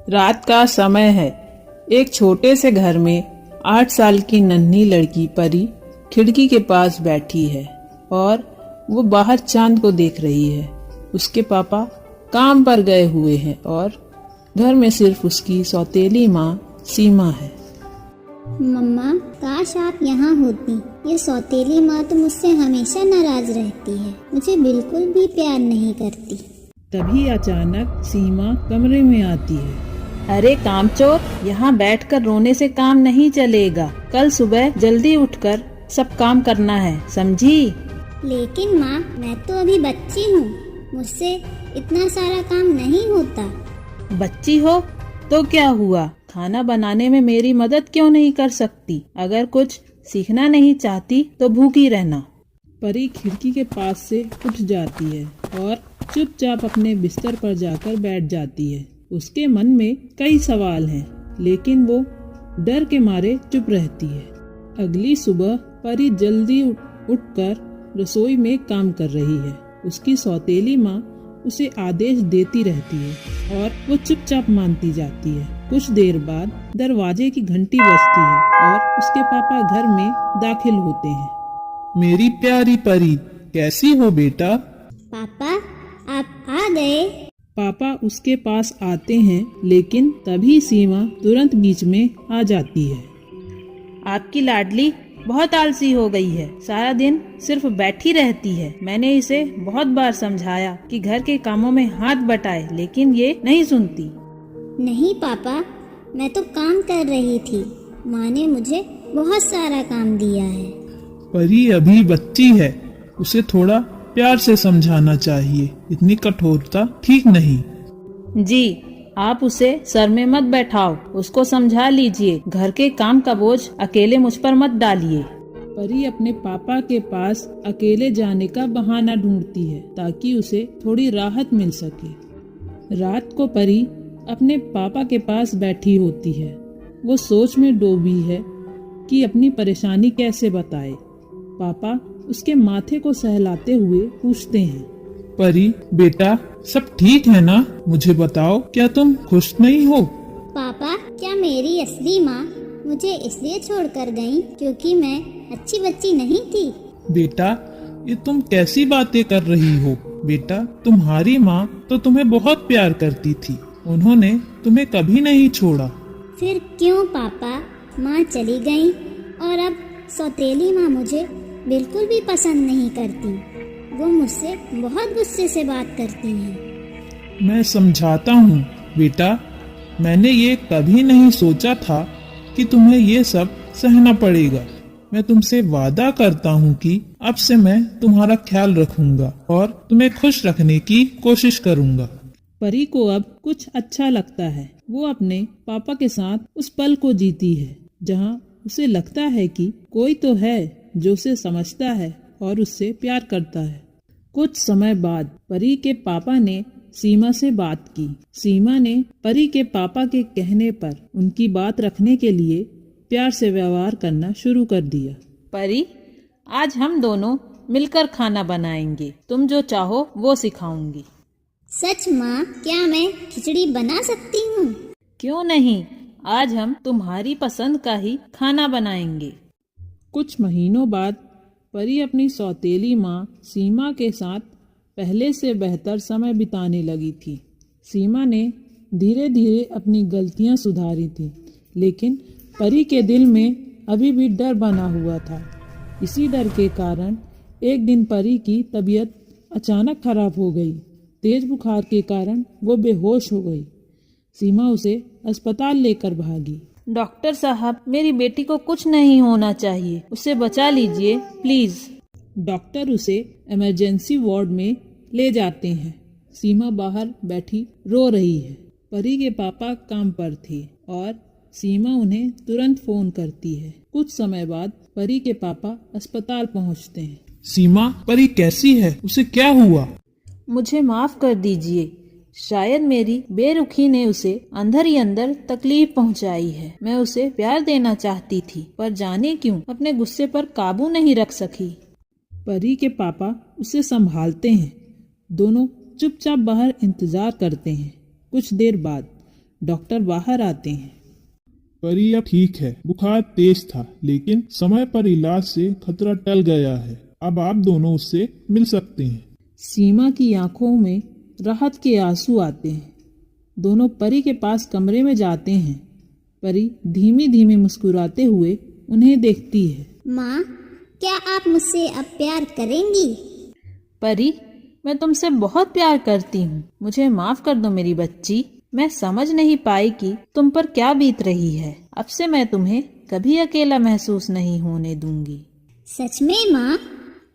रात का समय है। एक छोटे से घर में 8 साल की नन्ही लड़की परी खिड़की के पास बैठी है और वो बाहर चांद को देख रही है। उसके पापा काम पर गए हुए हैं और घर में सिर्फ उसकी सौतेली माँ सीमा है। मम्मा, काश आप यहाँ होती। ये सौतेली माँ तो मुझसे हमेशा नाराज रहती है, मुझे बिल्कुल भी प्यार नहीं करती। तभी अचानक सीमा कमरे में आती है। अरे कामचोर, यहाँ बैठकर रोने से काम नहीं चलेगा। कल सुबह जल्दी उठकर सब काम करना है, समझी? लेकिन माँ, मैं तो अभी बच्ची हूँ, मुझसे इतना सारा काम नहीं होता। बच्ची हो तो क्या हुआ? खाना बनाने में मेरी मदद क्यों नहीं कर सकती? अगर कुछ सीखना नहीं चाहती तो भूखी रहना। परी खिड़की के पास से उठ जाती है और चुपचाप अपने बिस्तर पर जाकर बैठ जाती है। उसके मन में कई सवाल हैं, लेकिन वो डर के मारे चुप रहती है। अगली सुबह परी जल्दी उठकर रसोई में काम कर रही है। उसकी सौतेली माँ उसे आदेश देती रहती है और वो चुपचाप मानती जाती है। कुछ देर बाद दरवाजे की घंटी बजती है और उसके पापा घर में दाखिल होते हैं। मेरी प्यारी परी, कैसी हो बेटा? पापा, आप आ गए। पापा उसके पास आते हैं, लेकिन तभी सीमा तुरंत बीच में आ जाती है। आपकी लाडली बहुत आलसी हो गई है, सारा दिन सिर्फ बैठी रहती है। मैंने इसे बहुत बार समझाया कि घर के कामों में हाथ बटाए, लेकिन ये नहीं सुनती। नहीं पापा, मैं तो काम कर रही थी। माँ ने मुझे बहुत सारा काम दिया है। परी अभी बच्ची है, उसे थोड़ा प्यार से समझाना चाहिए। इतनी कठोरता ठीक नहीं। जी, आप उसे सर में मत बैठाओ, उसको समझा लीजिए। घर के काम का बोझ अकेले मुझ पर मत डालिए। परी अपने पापा के पास अकेले जाने का बहाना ढूंढती है ताकि उसे थोड़ी राहत मिल सके। रात को परी अपने पापा के पास बैठी होती है। वो सोच में डूबी है कि अपनी परेशानी कैसे बताए। पापा उसके माथे को सहलाते हुए पूछते हैं, परी बेटा, सब ठीक है ना? मुझे बताओ, क्या तुम खुश नहीं हो? पापा, क्या मेरी असली माँ मुझे इसलिए छोड़कर गई क्योंकि मैं अच्छी बच्ची नहीं थी? बेटा, ये तुम कैसी बातें कर रही हो? बेटा, तुम्हारी माँ तो तुम्हें बहुत प्यार करती थी, उन्होंने तुम्हें कभी नहीं छोड़ा। फिर क्यों पापा माँ चली गई और अब सौतेली माँ मुझे बिल्कुल भी पसंद नहीं करती। वो मुझसे बहुत गुस्से से बात करती हैं। मैं समझाता हूँ बेटा, मैंने ये कभी नहीं सोचा था कि तुम्हें ये सब सहना पड़ेगा। मैं तुमसे वादा करता हूँ कि अब से मैं तुम्हारा ख्याल रखूंगा और तुम्हें खुश रखने की कोशिश करूंगा। परी को अब कुछ अच्छा लगता है। वो अपने पापा के साथ उस पल को जीती है जहाँ उसे लगता है कि कोई तो है जो उसे समझता है और उससे प्यार करता है। कुछ समय बाद परी के पापा ने सीमा से बात की। सीमा ने परी के पापा के कहने पर उनकी बात रखने के लिए प्यार से व्यवहार करना शुरू कर दिया। परी, आज हम दोनों मिलकर खाना बनाएंगे। तुम जो चाहो वो सिखाऊंगी। सच माँ, क्या मैं खिचड़ी बना सकती हूँ? क्यों नहीं, आज हम तुम्हारी पसंद का ही खाना बनाएंगे। कुछ महीनों बाद परी अपनी सौतेली माँ सीमा के साथ पहले से बेहतर समय बिताने लगी थी। सीमा ने धीरे धीरे अपनी गलतियाँ सुधारी थी, लेकिन परी के दिल में अभी भी डर बना हुआ था। इसी डर के कारण एक दिन परी की तबीयत अचानक खराब हो गई। तेज बुखार के कारण वो बेहोश हो गई। सीमा उसे अस्पताल लेकर भागी। डॉक्टर साहब, मेरी बेटी को कुछ नहीं होना चाहिए, उसे बचा लीजिए प्लीज। डॉक्टर उसे इमरजेंसी वार्ड में ले जाते हैं। सीमा बाहर बैठी रो रही है। परी के पापा काम पर थे और सीमा उन्हें तुरंत फोन करती है। कुछ समय बाद परी के पापा अस्पताल पहुंचते हैं। सीमा, परी कैसी है? उसे क्या हुआ? मुझे माफ कर दीजिए, शायद मेरी बेरुखी ने उसे अंदर ही अंदर तकलीफ पहुंचाई है। मैं उसे प्यार देना चाहती थी, पर जाने क्यों अपने गुस्से पर काबू नहीं रख सकी। परी के पापा उसे संभालते हैं। दोनों चुपचाप बाहर इंतजार करते हैं। कुछ देर बाद डॉक्टर बाहर आते हैं। परी अब ठीक है, बुखार तेज था लेकिन समय पर इलाज से खतरा टल गया है। अब आप दोनों उससे मिल सकते हैं। सीमा की आंखों में राहत के आंसू आते हैं। दोनों परी के पास कमरे में जाते हैं। परी धीमी धीमी मुस्कुराते हुए उन्हें देखती है। माँ, क्या आप मुझसे अब प्यार करेंगी? परी, मैं तुमसे बहुत प्यार करती हूँ। मुझे माफ कर दो मेरी बच्ची। मैं समझ नहीं पाई कि तुम पर क्या बीत रही है। अब से मैं तुम्हें कभी अकेला महसूस नहीं होने दूंगी। सच में माँ,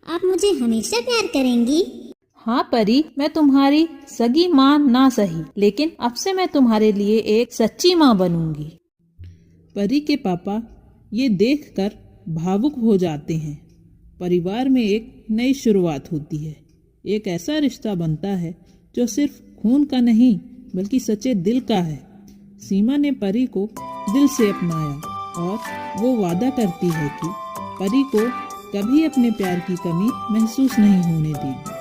आप मुझे हमेशा प्यार करेंगी? हाँ परी, मैं तुम्हारी सगी माँ ना सही, लेकिन अब से मैं तुम्हारे लिए एक सच्ची माँ बनूंगी। परी के पापा ये देखकर भावुक हो जाते हैं। परिवार में एक नई शुरुआत होती है। एक ऐसा रिश्ता बनता है जो सिर्फ खून का नहीं बल्कि सच्चे दिल का है। सीमा ने परी को दिल से अपनाया और वो वादा करती है कि परी को कभी अपने प्यार की कमी महसूस नहीं होने देगी।